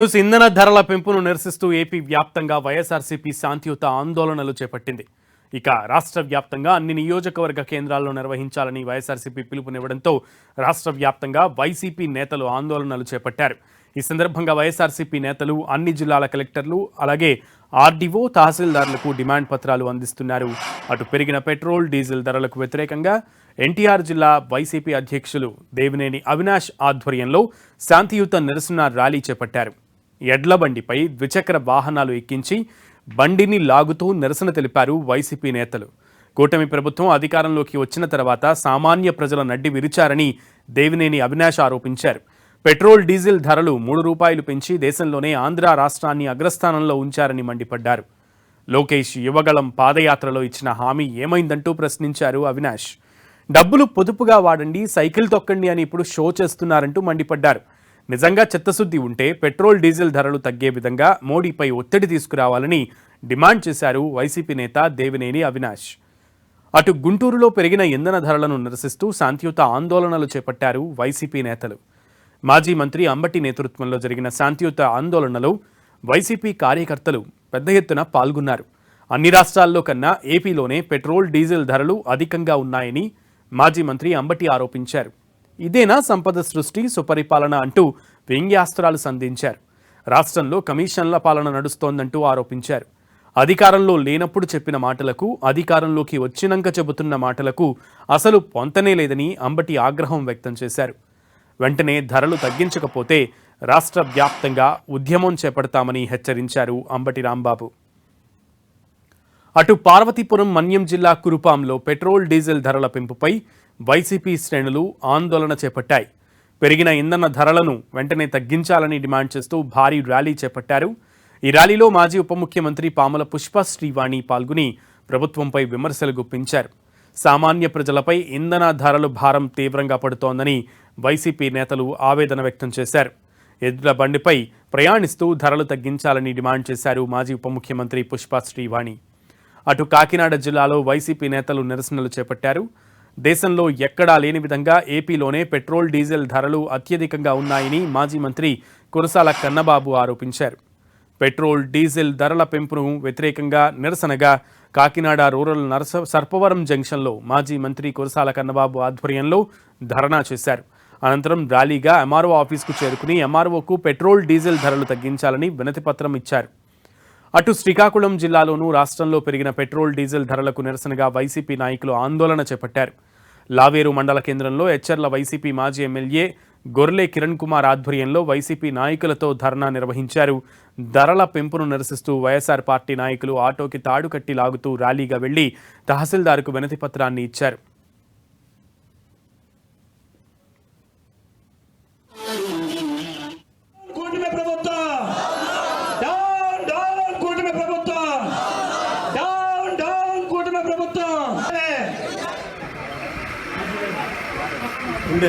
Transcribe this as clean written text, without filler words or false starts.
ఇంధన ధరల పెంపును నిరసిస్తూ ఏపీ వ్యాప్తంగా వైఎస్ఆర్సీపీ శాంతియుత ఆందోళనలు చేపట్టింది. ఇక రాష్ట్ర వ్యాప్తంగా అన్ని నియోజకవర్గ కేంద్రాల్లో నిర్వహించాలని వైఎస్ఆర్సీపీ పిలుపునివ్వడంతో రాష్ట్ర వ్యాప్తంగా వైసీపీ నేతలు ఆందోళనలు చేపట్టారు. ఈ సందర్భంగా వైఎస్ఆర్సీపీ నేతలు అన్ని జిల్లాల కలెక్టర్లు అలాగే ఆర్డీఓ తహసీల్దార్లకు డిమాండ్ పత్రాలు అందిస్తున్నారు. అటు పెరిగిన పెట్రోల్ డీజిల్ ధరలకు వ్యతిరేకంగా ఎన్టీఆర్ జిల్లా వైసీపీ అధ్యక్షులు దేవినేని అవినాష్ ఆధ్వర్యంలో శాంతియుత నిరసన ర్యాలీ చేపట్టారు. ఎడ్ల బండిపై ద్విచక్ర వాహనాలు ఎక్కించి బండిని లాగుతూ నిరసన తెలిపారు వైసీపీ నేతలు. కూటమి ప్రభుత్వం అధికారంలోకి వచ్చిన తర్వాత సామాన్య ప్రజల నడ్డి విరిచారని దేవినేని అవినాష్ ఆరోపించారు. పెట్రోల్ డీజిల్ ధరలు ₹3 పెంచి దేశంలోనే ఆంధ్ర రాష్ట్రాన్ని అగ్రస్థానంలో ఉంచారని మండిపడ్డారు. లోకేష్ యువగళం పాదయాత్రలో ఇచ్చిన హామీ ఏమైందంటూ ప్రశ్నించారు అవినాష్. డబ్బులు పొదుపుగా వాడండి, సైకిల్ తొక్కండి అని ఇప్పుడు షో చేస్తున్నారంటూ మండిపడ్డారు. నిజంగా చిత్తశుద్ధి ఉంటే పెట్రోల్ డీజిల్ ధరలు తగ్గే విధంగా మోడీపై ఒత్తిడి తీసుకురావాలని డిమాండ్ చేశారు వైసీపీ నేత దేవినేని అవినాష్. అటు గుంటూరులో పెరిగిన ఇంధన ధరలను నిరసిస్తూ శాంతియుత ఆందోళనలు చేపట్టారు వైసీపీ నేతలు. మాజీ మంత్రి అంబటి నేతృత్వంలో జరిగిన శాంతియుత ఆందోళనలో వైసీపీ కార్యకర్తలు పెద్ద ఎత్తున పాల్గొన్నారు. అన్ని రాష్ట్రాల్లో కన్నా ఏపీలోనే పెట్రోల్ డీజిల్ ధరలు అధికంగా ఉన్నాయని మాజీ మంత్రి అంబటి ఆరోపించారు. ఇదేనా సంపద సృష్టి, సుపరిపాలన అంటూ వ్యంగ్యాస్త్రాలు సంధించారు. రాష్ట్రంలో కమిషన్ల పాలన నడుస్తోందంటూ ఆరోపించారు. అధికారంలో లేనప్పుడు చెప్పిన మాటలకు, అధికారంలోకి వచ్చినాక చెబుతున్న మాటలకు అసలు పొంతనే లేదని అంబటి ఆగ్రహం వ్యక్తం చేశారు. వెంటనే ధరలు తగ్గించకపోతే రాష్ట్ర వ్యాప్తంగా ఉద్యమం చేపడతామని హెచ్చరించారు అంబటి రాంబాబు. అటు పార్వతీపురం మన్యం జిల్లా కురుపాంలో పెట్రోల్ డీజిల్ ధరల పెంపుపై వైసీపీ శ్రేణులు ఆందోళన చేపట్టాయి. పెరిగిన ఇంధన ధరలను వెంటనే తగ్గించాలని డిమాండ్ చేస్తూ భారీ ర్యాలీ చేపట్టారు. ఈ ర్యాలీలో మాజీ ఉప ముఖ్యమంత్రి పాముల పుష్ప శ్రీవాణి పాల్గొని ప్రభుత్వంపై విమర్శలు గుప్పించారు. సామాన్య ప్రజలపై ఇంధన ధరలు భారం తీవ్రంగా పడుతోందని వైసీపీ నేతలు ఆవేదన వ్యక్తం చేశారు. ఎద్దుల బండిపై ప్రయాణిస్తూ ధరలు తగ్గించాలని డిమాండ్ చేశారు మాజీ ఉప ముఖ్యమంత్రి పుష్ప శ్రీవాణి. అటు కాకినాడ జిల్లాలో వైసీపీ నేతలు నిరసనలు చేపట్టారు. దేశంలో ఎక్కడా లేని విధంగా ఏపీలోనే పెట్రోల్ డీజిల్ ధరలు అత్యధికంగా ఉన్నాయని మాజీ మంత్రి కురసాల కన్నబాబు ఆరోపించారు. పెట్రోల్ డీజిల్ ధరల పెంపును వ్యతిరేకంగా నిరసనగా కాకినాడ రూరల్ సర్పవరం జంక్షన్లో మాజీ మంత్రి కురసాల కన్నబాబు ఆధ్వర్యంలో ధర్నా చేశారు. అనంతరం ర్యాలీగా ఎంఆర్ఓ ఆఫీస్కు చేరుకుని ఎంఆర్ఓకు పెట్రోల్ డీజిల్ ధరలు తగ్గించాలని వినతిపత్రం ఇచ్చారు. అటు శ్రీకాకుళం జిల్లాలోనూ రాష్ట్రంలో పెరిగిన పెట్రోల్ డీజిల్ ధరలకు నిరసనగా వైసీపీ నాయకులు ఆందోళన చేపట్టారు. లావేరు మండల కేంద్రంలో ఎచ్చెర్ల వైసీపీ మాజీ ఎమ్మెల్యే గొర్లే కిరణ్ కుమార్ ఆధ్వర్యంలో వైసీపీ నాయకులతో ధర్నా నిర్వహించారు. ధరల పెంపును నిరసిస్తూ వైఎస్ఆర్ పార్టీ నాయకులు ఆటోకి తాడు కట్టి లాగుతూ ర్యాలీగా వెళ్లి తహసీల్దార్కు వినతి పత్రాన్ని ఇచ్చారు. ఉండే